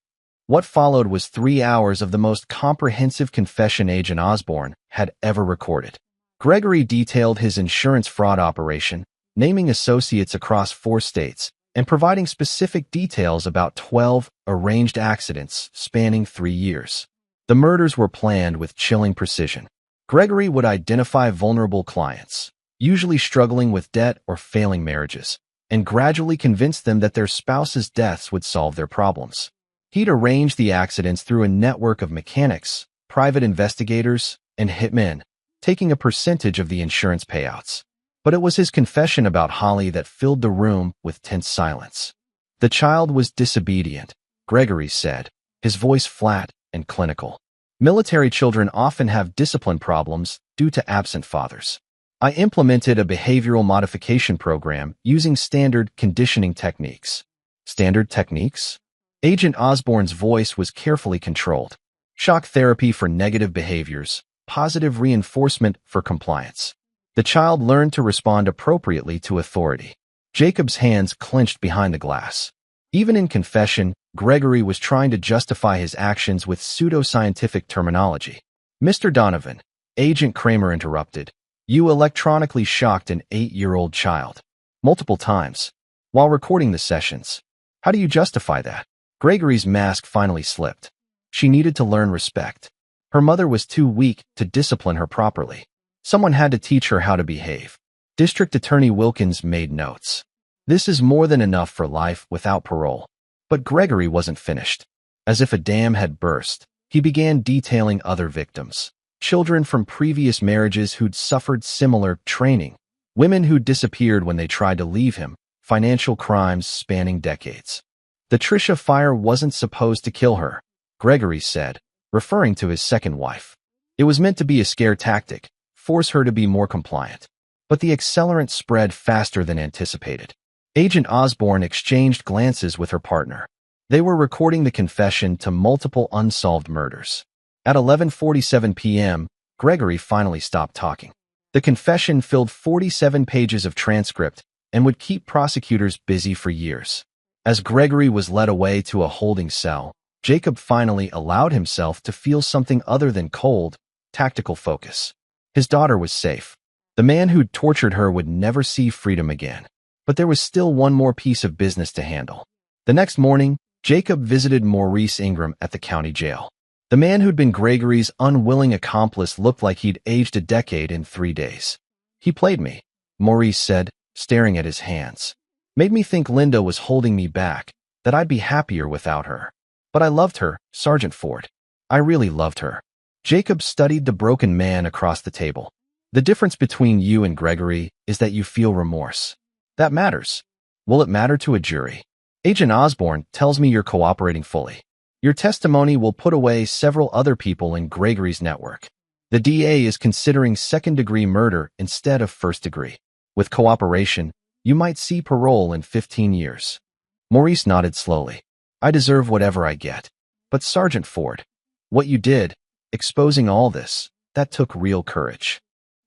S1: What followed was 3 hours of the most comprehensive confession Agent Osborne had ever recorded. Gregory detailed his insurance fraud operation, naming associates across 4 states, and providing specific details about 12 arranged accidents spanning 3 years. The murders were planned with chilling precision. Gregory would identify vulnerable clients, usually struggling with debt or failing marriages, and gradually convince them that their spouse's deaths would solve their problems. He'd arrange the accidents through a network of mechanics, private investigators, and hitmen, taking a percentage of the insurance payouts. But it was his confession about Holly that filled the room with tense silence. The child was disobedient, Gregory said, his voice flat and clinical. Military children often have discipline problems due to absent fathers. I implemented a behavioral modification program using standard conditioning techniques. Standard techniques? Agent Osborne's voice was carefully controlled. Shock therapy for negative behaviors, positive reinforcement for compliance. The child learned to respond appropriately to authority. Jacob's hands clenched behind the glass. Even in confession, Gregory was trying to justify his actions with pseudoscientific terminology. Mr. Donovan, Agent Kramer interrupted. You electronically shocked an 8-year-old child. Multiple times. While recording the sessions. How do you justify that? Gregory's mask finally slipped. She needed to learn respect. Her mother was too weak to discipline her properly. Someone had to teach her how to behave. District Attorney Wilkins made notes. This is more than enough for life without parole. But Gregory wasn't finished. As if a dam had burst, he began detailing other victims. Children from previous marriages who'd suffered similar training, women who'd disappeared when they tried to leave him, financial crimes spanning decades. The Trisha fire wasn't supposed to kill her, Gregory said, referring to his second wife. It was meant to be a scare tactic, force her to be more compliant. But the accelerant spread faster than anticipated. Agent Osborne exchanged glances with her partner. They were recording the confession to multiple unsolved murders. At 11:47 p.m., Gregory finally stopped talking. The confession filled 47 pages of transcript and would keep prosecutors busy for years. As Gregory was led away to a holding cell, Jacob finally allowed himself to feel something other than cold, tactical focus. His daughter was safe. The man who'd tortured her would never see freedom again. But there was still one more piece of business to handle. The next morning, Jacob visited Maurice Ingram at the county jail. The man who'd been Gregory's unwilling accomplice looked like he'd aged a decade in 3 days. "He played me," Maurice said, staring at his hands. "Made me think Linda was holding me back, that I'd be happier without her. But I loved her, Sergeant Ford. I really loved her." Jacob studied the broken man across the table. "The difference between you and Gregory is that you feel remorse. That matters. Will it matter to a jury? Agent Osborne tells me you're cooperating fully. Your testimony will put away several other people in Gregory's network. The DA is considering second-degree murder instead of first-degree. With cooperation, you might see parole in 15 years. Maurice nodded slowly. "I deserve whatever I get. But Sergeant Ford, what you did, exposing all this, that took real courage."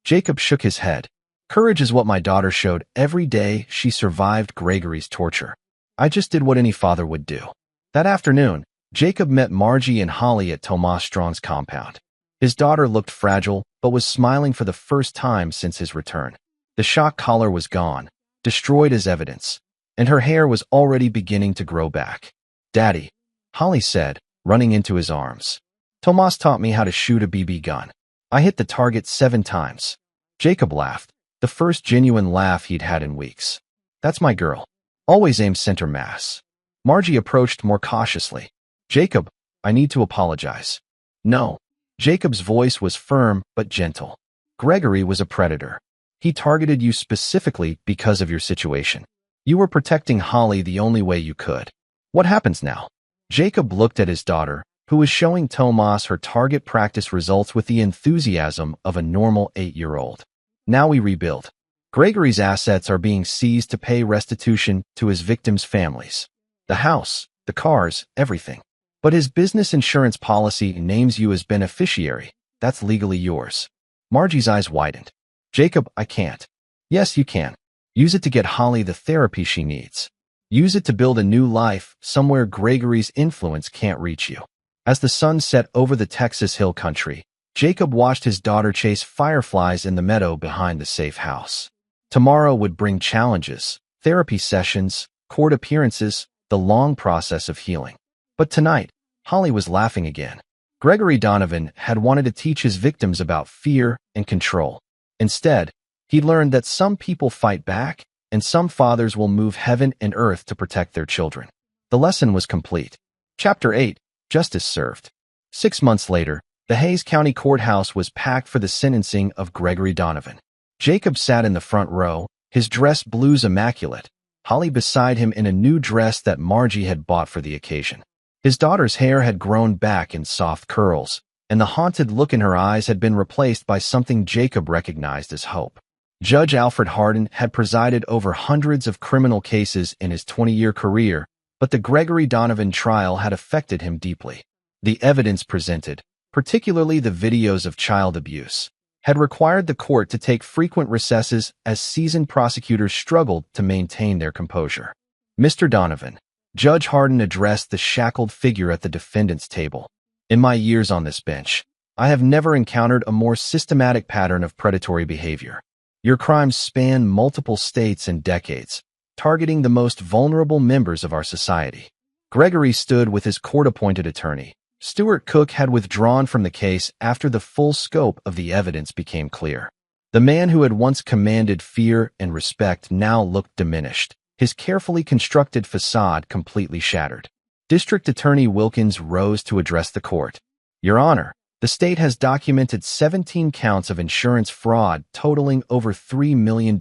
S1: Jacob shook his head. "Courage is what my daughter showed every day she survived Gregory's torture. I just did what any father would do." That afternoon, Jacob met Margie and Holly at Tomas Strong's compound. His daughter looked fragile, but was smiling for the first time since his return. The shock collar was gone, destroyed as evidence, and her hair was already beginning to grow back. "Daddy," Holly said, running into his arms. "Tomas taught me how to shoot a BB gun. I hit the target 7 times. Jacob laughed, the first genuine laugh he'd had in weeks. "That's my girl. Always aim center mass." Margie approached more cautiously. "Jacob, I need to apologize." "No." Jacob's voice was firm but gentle. "Gregory was a predator. He targeted you specifically because of your situation. You were protecting Holly the only way you could. What happens now?" Jacob looked at his daughter, who was showing Tomas her target practice results with the enthusiasm of a normal 8-year-old. "Now we rebuild. Gregory's assets are being seized to pay restitution to his victims' families. The house, the cars, everything. But his business insurance policy names you as beneficiary. That's legally yours." Margie's eyes widened. "Jacob, I can't." "Yes, you can. Use it to get Holly the therapy she needs. Use it to build a new life somewhere Gregory's influence can't reach you." As the sun set over the Texas Hill Country, Jacob watched his daughter chase fireflies in the meadow behind the safe house. Tomorrow would bring challenges, therapy sessions, court appearances, the long process of healing. But tonight, Holly was laughing again. Gregory Donovan had wanted to teach his victims about fear and control. Instead, he learned that some people fight back, and some fathers will move heaven and earth to protect their children. The lesson was complete. Chapter 8, Justice Served. 6 months later, the Hays County Courthouse was packed for the sentencing of Gregory Donovan. Jacob sat in the front row, his dress blues immaculate, Holly beside him in a new dress that Margie had bought for the occasion. His daughter's hair had grown back in soft curls, and the haunted look in her eyes had been replaced by something Jacob recognized as hope. Judge Alfred Hardin had presided over hundreds of criminal cases in his 20-year career, but the Gregory Donovan trial had affected him deeply. The evidence presented, particularly the videos of child abuse, had required the court to take frequent recesses as seasoned prosecutors struggled to maintain their composure. "Mr. Donovan," Judge Hardin addressed the shackled figure at the defendant's table. "In my years on this bench, I have never encountered a more systematic pattern of predatory behavior. Your crimes span multiple states and decades, targeting the most vulnerable members of our society." Gregory stood with his court-appointed attorney. Stuart Cook had withdrawn from the case after the full scope of the evidence became clear. The man who had once commanded fear and respect now looked diminished, his carefully constructed facade completely shattered. District Attorney Wilkins rose to address the court. Your Honor, the state has documented 17 counts of insurance fraud totaling over $3 million,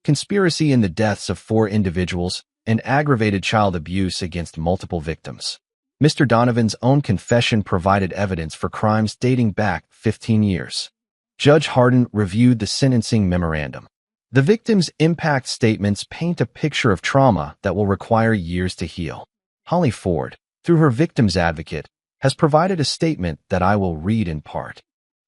S1: conspiracy in the deaths of 4 individuals, and aggravated child abuse against multiple victims. Mr. Donovan's own confession provided evidence for crimes dating back 15 years. Judge Hardin reviewed the sentencing memorandum. The victim's impact statements paint a picture of trauma that will require years to heal. Holly Ford, through her victim's advocate, has provided a statement that I will read in part.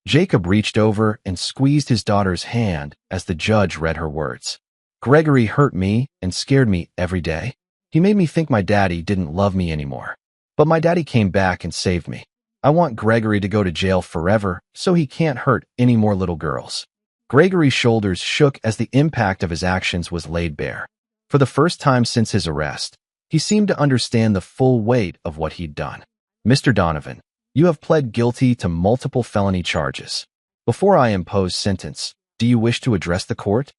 S1: Jacob reached over and squeezed his daughter's hand as the judge read her words. Gregory hurt me and scared me every day. He made me think my daddy didn't love me anymore. But my daddy came back and saved me. I want Gregory to go to jail forever so he can't hurt any more little girls. Gregory's shoulders shook as the impact of his actions was laid bare. For the first time since his arrest, he seemed to understand the full weight of what he'd done. Mr. Donovan, you have pled guilty to multiple felony charges. Before I impose sentence, do you wish to address the court?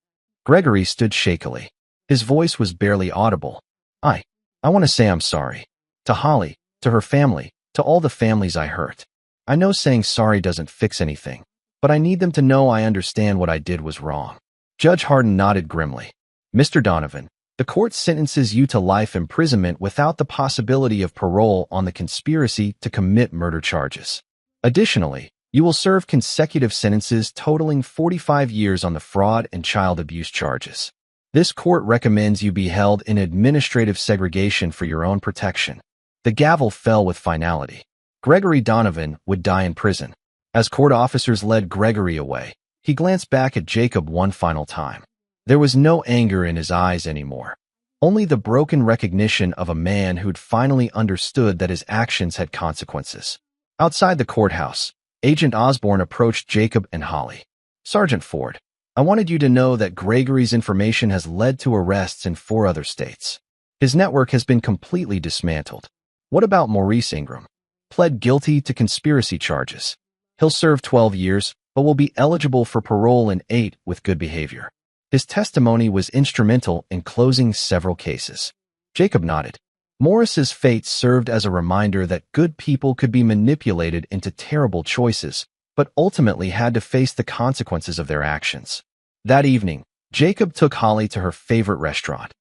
S1: Gregory stood shakily. His voice was barely audible. I want to say I'm sorry. To Holly, to her family, to all the families I hurt. I know saying sorry doesn't fix anything, but I need them to know I understand what I did was wrong. Judge Hardin nodded grimly. Mr. Donovan, the court sentences you to life imprisonment without the possibility of parole on the conspiracy to commit murder charges. Additionally, you will serve consecutive sentences totaling 45 years on the fraud and child abuse charges. This court recommends you be held in administrative segregation for your own protection. The gavel fell with finality. Gregory Donovan would die in prison. As court officers led Gregory away, he glanced back at Jacob one final time. There was no anger in his eyes anymore. Only the broken recognition of a man who'd finally understood that his actions had consequences. Outside the courthouse, Agent Osborne approached Jacob and Holly. Sergeant Ford, I wanted you to know that Gregory's information has led to arrests in 4 other states. His network has been completely dismantled. What about Maurice Ingram? Pled guilty to conspiracy charges. He'll serve 12 years, but will be eligible for parole in 8 with good behavior. His testimony was instrumental in closing several cases. Jacob nodded. Morris's fate served as a reminder that good people could be manipulated into terrible choices, but ultimately had to face the consequences of their actions. That evening, Jacob took Holly to her favorite restaurant,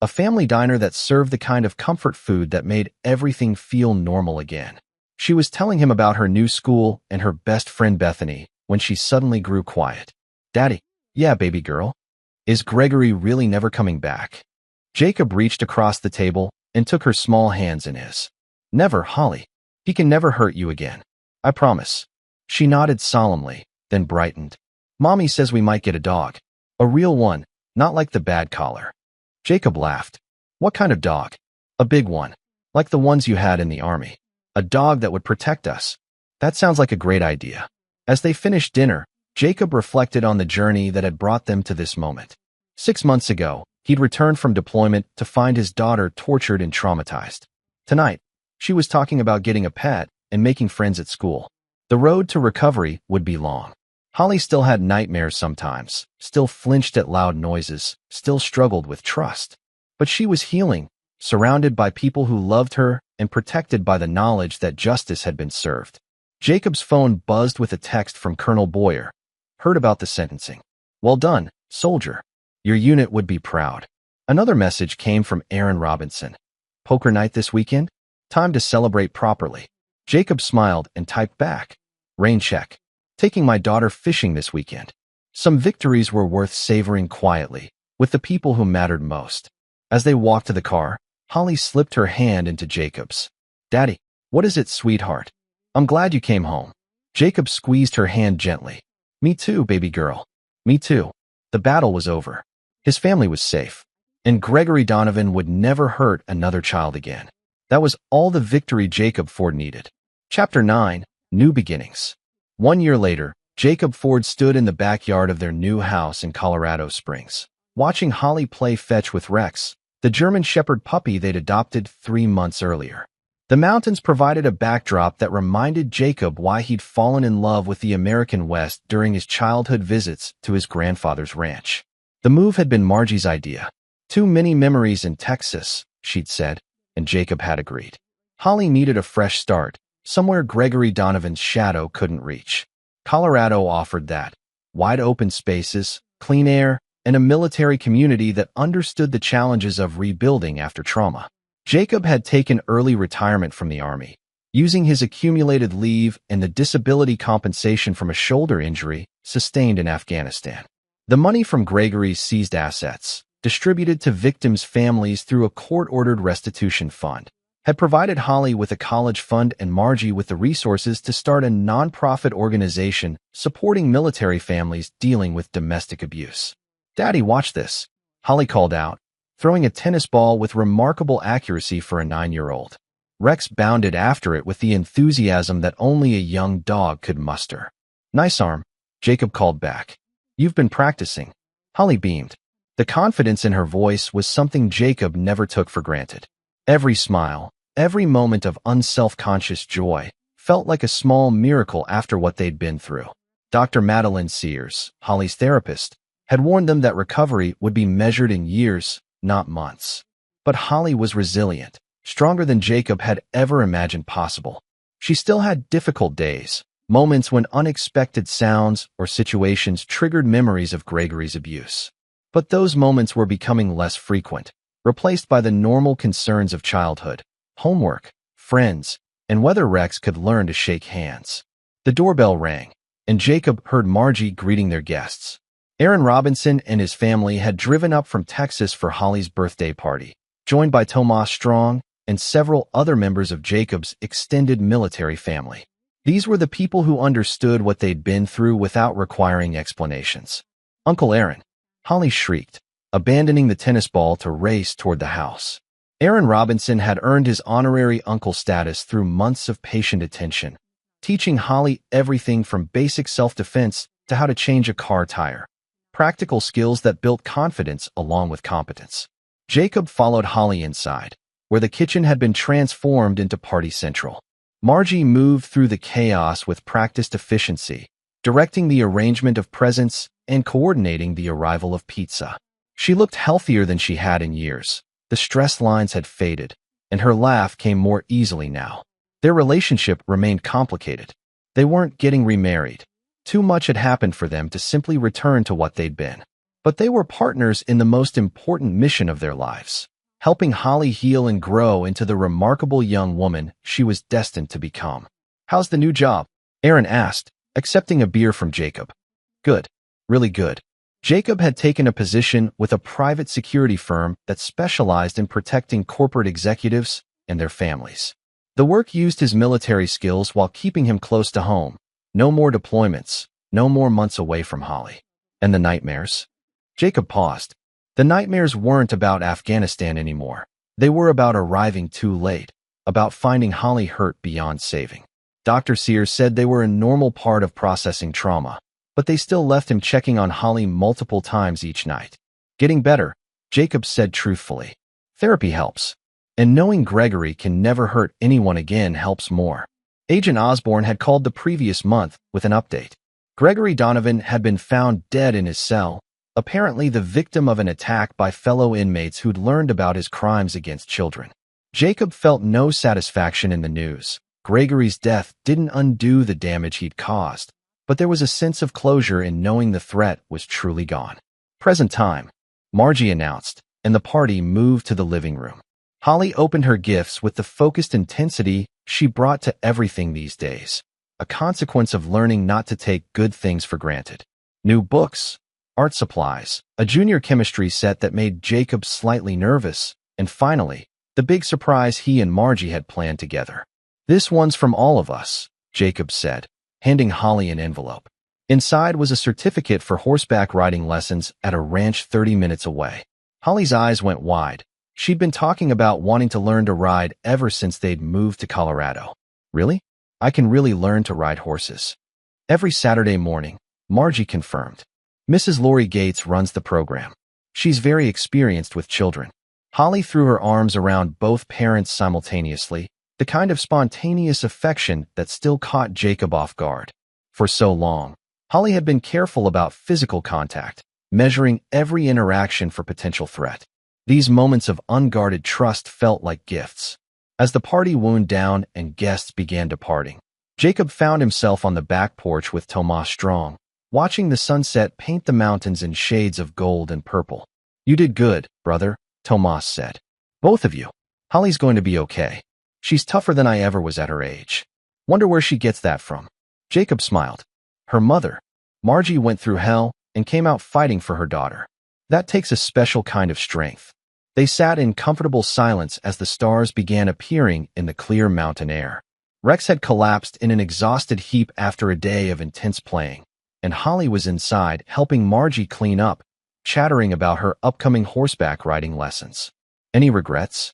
S1: a family diner that served the kind of comfort food that made everything feel normal again. She was telling him about her new school and her best friend Bethany when she suddenly grew quiet. Daddy, yeah, baby girl. Is Gregory really never coming back? Jacob reached across the table and took her small hands in his. Never, Holly. He can never hurt you again. I promise. She nodded solemnly, then brightened. Mommy says we might get a dog. A real one, not like the bad collar. Jacob laughed. What kind of dog? A big one, like the ones you had in the army. A dog that would protect us. That sounds like a great idea. As they finished dinner, Jacob reflected on the journey that had brought them to this moment. 6 months ago, he'd returned from deployment to find his daughter tortured and traumatized. Tonight, she was talking about getting a pet and making friends at school. The road to recovery would be long. Holly still had nightmares sometimes, still flinched at loud noises, still struggled with trust. But she was healing, surrounded by people who loved her and protected by the knowledge that justice had been served. Jacob's phone buzzed with a text from Colonel Boyer. Heard about the sentencing. Well done, soldier. Your unit would be proud. Another message came from Aaron Robinson. Poker night this weekend? Time to celebrate properly. Jacob smiled and typed back. Rain check. Taking my daughter fishing this weekend. Some victories were worth savoring quietly, with the people who mattered most. As they walked to the car, Holly slipped her hand into Jacob's. Daddy, what is it, sweetheart? I'm glad you came home. Jacob squeezed her hand gently. Me too, baby girl. Me too. The battle was over. His family was safe. And Gregory Donovan would never hurt another child again. That was all the victory Jacob Ford needed. Chapter 9, New Beginnings. 1 year later, Jacob Ford stood in the backyard of their new house in Colorado Springs, watching Holly play fetch with Rex, the German Shepherd puppy they'd adopted 3 months earlier. The mountains provided a backdrop that reminded Jacob why he'd fallen in love with the American West during his childhood visits to his grandfather's ranch. The move had been Margie's idea. Too many memories in Texas, she'd said, and Jacob had agreed. Holly needed a fresh start, somewhere Gregory Donovan's shadow couldn't reach. Colorado offered that. Wide open spaces, clean air, and a military community that understood the challenges of rebuilding after trauma. Jacob had taken early retirement from the Army, using his accumulated leave and the disability compensation from a shoulder injury sustained in Afghanistan. The money from Gregory's seized assets, distributed to victims' families through a court-ordered restitution fund, had provided Holly with a college fund and Margie with the resources to start a non-profit organization supporting military families dealing with domestic abuse. "Daddy, watch this," Holly called out, throwing a tennis ball with remarkable accuracy for a 9-year-old. Rex bounded after it with the enthusiasm that only a young dog could muster. "Nice arm," Jacob called back. "You've been practicing." Holly beamed. The confidence in her voice was something Jacob never took for granted. Every smile, every moment of unself-conscious joy, felt like a small miracle after what they'd been through. Dr. Madeline Sears, Holly's therapist, had warned them that recovery would be measured in years, not months. But Holly was resilient, stronger than Jacob had ever imagined possible. She still had difficult days, moments when unexpected sounds or situations triggered memories of Gregory's abuse. But those moments were becoming less frequent, replaced by the normal concerns of childhood, homework, friends, and whether Rex could learn to shake hands. The doorbell rang, and Jacob heard Margie greeting their guests. Aaron Robinson and his family had driven up from Texas for Holly's birthday party, joined by Tomas Strong and several other members of Jacob's extended military family. These were the people who understood what they'd been through without requiring explanations. "Uncle Aaron," Holly shrieked, abandoning the tennis ball to race toward the house. Aaron Robinson had earned his honorary uncle status through months of patient attention, teaching Holly everything from basic self-defense to how to change a car tire. Practical skills that built confidence along with competence. Jacob followed Holly inside, where the kitchen had been transformed into party central. Margie moved through the chaos with practiced efficiency, directing the arrangement of presents and coordinating the arrival of pizza. She looked healthier than she had in years. The stress lines had faded, and her laugh came more easily now. Their relationship remained complicated. They weren't getting remarried. Too much had happened for them to simply return to what they'd been. But they were partners in the most important mission of their lives, helping Holly heal and grow into the remarkable young woman she was destined to become. "How's the new job?" Aaron asked, accepting a beer from Jacob. "Good. Really good." Jacob had taken a position with a private security firm that specialized in protecting corporate executives and their families. The work used his military skills while keeping him close to home. No more deployments, no more months away from Holly. "And the nightmares?" Jacob paused. The nightmares weren't about Afghanistan anymore. They were about arriving too late, about finding Holly hurt beyond saving. Dr. Sears said they were a normal part of processing trauma, but they still left him checking on Holly multiple times each night. "Getting better," Jacob said truthfully. "Therapy helps. And knowing Gregory can never hurt anyone again helps more." Agent Osborne had called the previous month with an update. Gregory Donovan had been found dead in his cell, apparently the victim of an attack by fellow inmates who'd learned about his crimes against children. Jacob felt no satisfaction in the news. Gregory's death didn't undo the damage he'd caused, but there was a sense of closure in knowing the threat was truly gone. "Present time," Margie announced, and the party moved to the living room. Holly opened her gifts with the focused intensity she brought to everything these days, a consequence of learning not to take good things for granted. New books, art supplies, a junior chemistry set that made Jacob slightly nervous, and finally, the big surprise he and Margie had planned together. "This one's from all of us," Jacob said, handing Holly an envelope. Inside was a certificate for horseback riding lessons at a ranch 30 minutes away. Holly's eyes went wide. She'd been talking about wanting to learn to ride ever since they'd moved to Colorado. "Really? I can really learn to ride horses." Every Saturday morning, Margie confirmed. "Mrs. Lori Gates runs the program. She's very experienced with children." Holly threw her arms around both parents simultaneously, the kind of spontaneous affection that still caught Jacob off guard. For so long, Holly had been careful about physical contact, measuring every interaction for potential threat. These moments of unguarded trust felt like gifts. As the party wound down and guests began departing, Jacob found himself on the back porch with Tomas Strong, watching the sunset paint the mountains in shades of gold and purple. "You did good, brother," Tomas said. "Both of you. Holly's going to be okay. She's tougher than I ever was at her age. Wonder where she gets that from." Jacob smiled. "Her mother. Margie went through hell and came out fighting for her daughter. That takes a special kind of strength." They sat in comfortable silence as the stars began appearing in the clear mountain air. Rex had collapsed in an exhausted heap after a day of intense playing, and Holly was inside helping Margie clean up, chattering about her upcoming horseback riding lessons. "Any regrets?"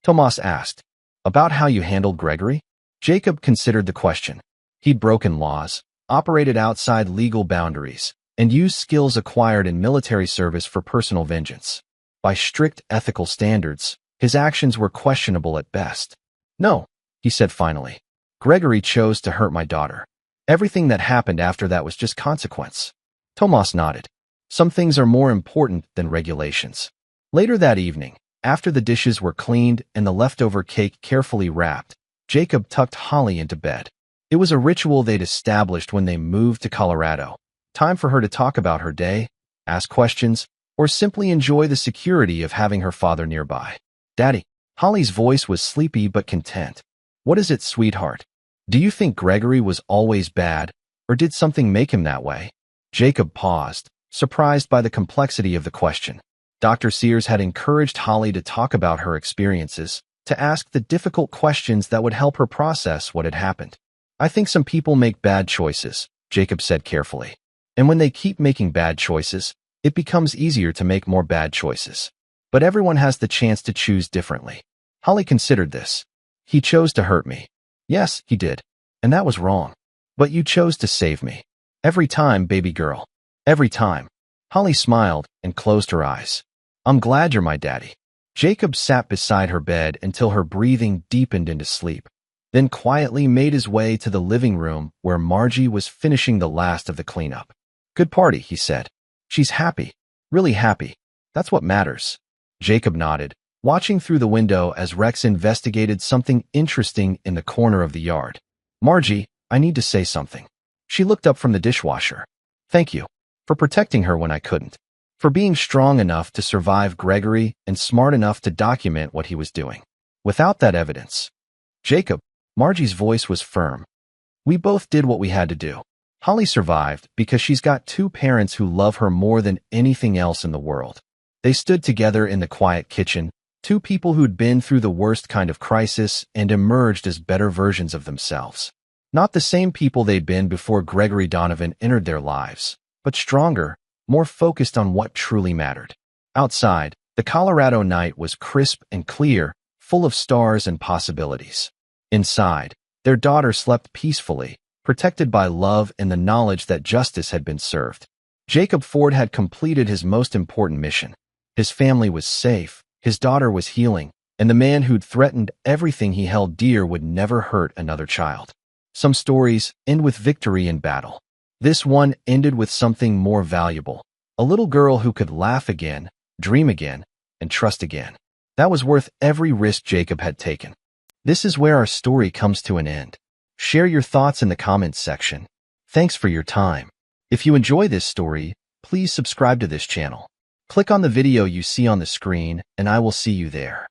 S1: Tomas asked. "About how you handled Gregory?" Jacob considered the question. He'd broken laws, operated outside legal boundaries, and used skills acquired in military service for personal vengeance. By strict ethical standards, his actions were questionable at best. "No," he said finally. "Gregory chose to hurt my daughter. Everything that happened after that was just consequence." Tomas nodded. "Some things are more important than regulations." Later that evening, after the dishes were cleaned and the leftover cake carefully wrapped, Jacob tucked Holly into bed. It was a ritual they'd established when they moved to Colorado. Time for her to talk about her day, ask questions, or simply enjoy the security of having her father nearby. "Daddy." Holly's voice was sleepy but content. "What is it, sweetheart? Do you think Gregory was always bad, or did something make him that way?" Jacob paused, surprised by the complexity of the question. Dr. Sears had encouraged Holly to talk about her experiences, to ask the difficult questions that would help her process what had happened. "I think some people make bad choices," Jacob said carefully. "And when they keep making bad choices, it becomes easier to make more bad choices. But everyone has the chance to choose differently." Holly considered this. "He chose to hurt me." "Yes, he did. And that was wrong. But you chose to save me. Every time, baby girl. Every time." Holly smiled and closed her eyes. "I'm glad you're my daddy." Jacob sat beside her bed until her breathing deepened into sleep, then quietly made his way to the living room where Margie was finishing the last of the cleanup. "Good party," he said. "She's happy. Really happy. That's what matters." Jacob nodded, watching through the window as Rex investigated something interesting in the corner of the yard. "Margie, I need to say something." She looked up from the dishwasher. "Thank you. For protecting her when I couldn't. For being strong enough to survive Gregory and smart enough to document what he was doing. Without that evidence." "Jacob," Margie's voice was firm. "We both did what we had to do. Holly survived because she's got two parents who love her more than anything else in the world. They stood together in the quiet kitchen, two people who'd been through the worst kind of crisis and emerged as better versions of themselves. Not the same people they'd been before Gregory Donovan entered their lives, but stronger, more focused on what truly mattered." Outside, the Colorado night was crisp and clear, full of stars and possibilities. Inside, their daughter slept peacefully, protected by love and the knowledge that justice had been served. Jacob Ford had completed his most important mission. His family was safe, his daughter was healing, and the man who'd threatened everything he held dear would never hurt another child. Some stories end with victory in battle. This one ended with something more valuable. A little girl who could laugh again, dream again, and trust again. That was worth every risk Jacob had taken. This is where our story comes to an end. Share your thoughts in the comments section. Thanks for your time. If you enjoy this story, please subscribe to this channel. Click on the video you see on the screen, and I will see you there.